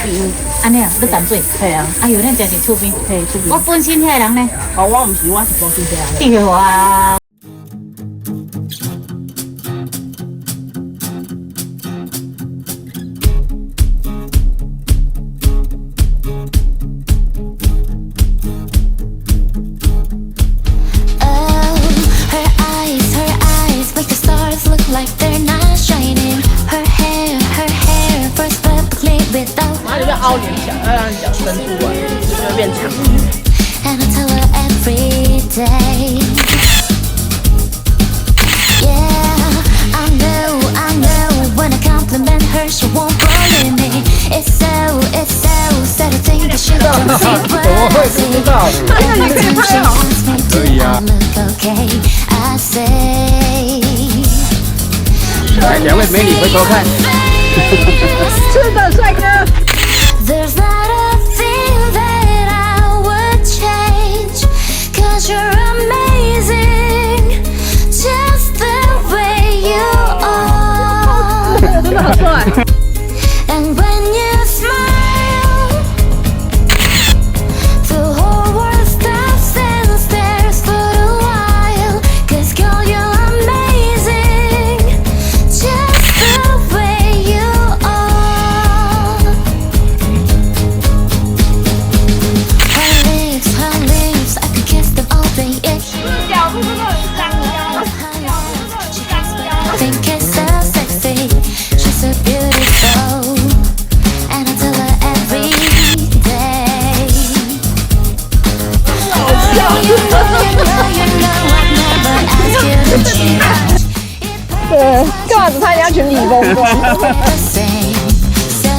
第一。安尼啊，你淡水？系啊。哎呦，咱真是厝边。嘿，出边。我本身遐人呢？哦，我唔是，我是广州遐人。地球啊。它就被凹点小，要让脚伸出来，就会变长。怎么会不知道？可以啊。来，两位美女回头看。是的，帅哥。There's not a thing that I would change, 'cause you're amazing, just the way you are. 真的很帅。And when you smile, the whole world stops and stares for a while. 'Cause girl, you're amazing, just the way you are. Her lips, I could kiss them all day. Yeah. I think it's so sexy. She's so beautiful, and I tell her every day. You know I'd never ask you to change. 对，干嘛只差人家全体风光？ The same, so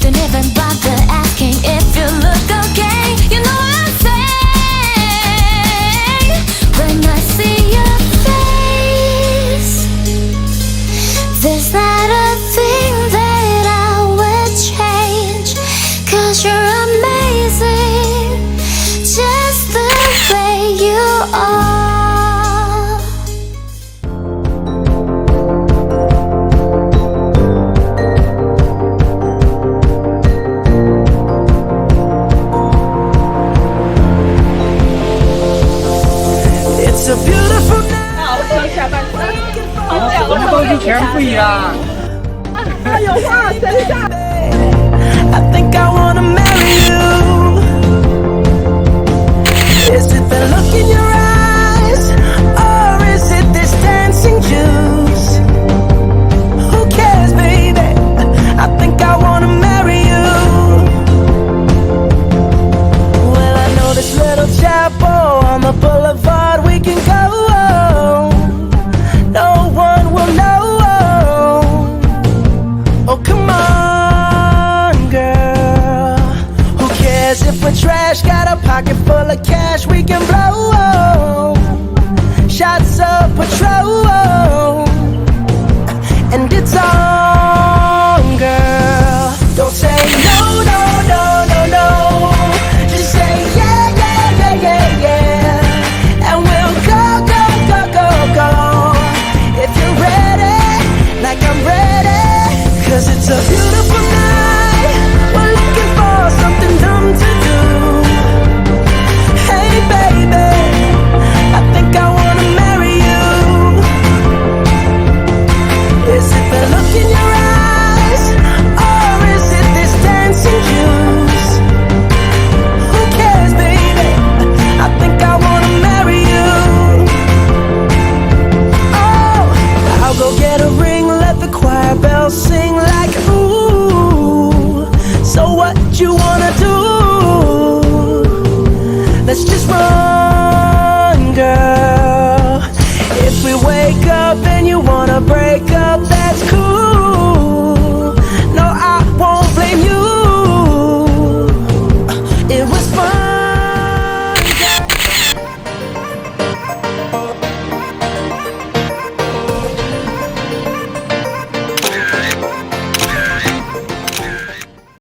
don't even bother asking if you look okay. You know what I'm saying when I see your face. There's not a thing that I would change, 'cause you're amazing, just the way you are. It's a beautiful night. 好，我下半身。什么东西全废啦？哎有话，等一下。 I think I wanna marry you. Is it the look in your eyes, or is it this dancing juice? Who cares, baby? I think I wanna marry you. Well, I know this little chapel on the boulevard we can go. No one will know. Oh, come on, girl. Who cares if we're trash? Got a pocket full of cash we can blow. Shots of Patrol, and it's on, girl. Don't say no, no, no, no, no. Just say yeah, yeah, yeah, yeah, yeah. And we'll go, go, go, go, go. If you're ready, like I'm ready. 'Cause it's a beautiful night. We're looking for something dumb to do. Hey baby, I think I wanna marry you. Is it the look in your eyes, or is it this dancing juice? Who cares, baby? I think I wanna marry you. Oh, I'll go get a ring, let the choir bells sing like ooh. So what you wanna do? Let's just run, girl. If we wake up and you wanna break up, that's cool.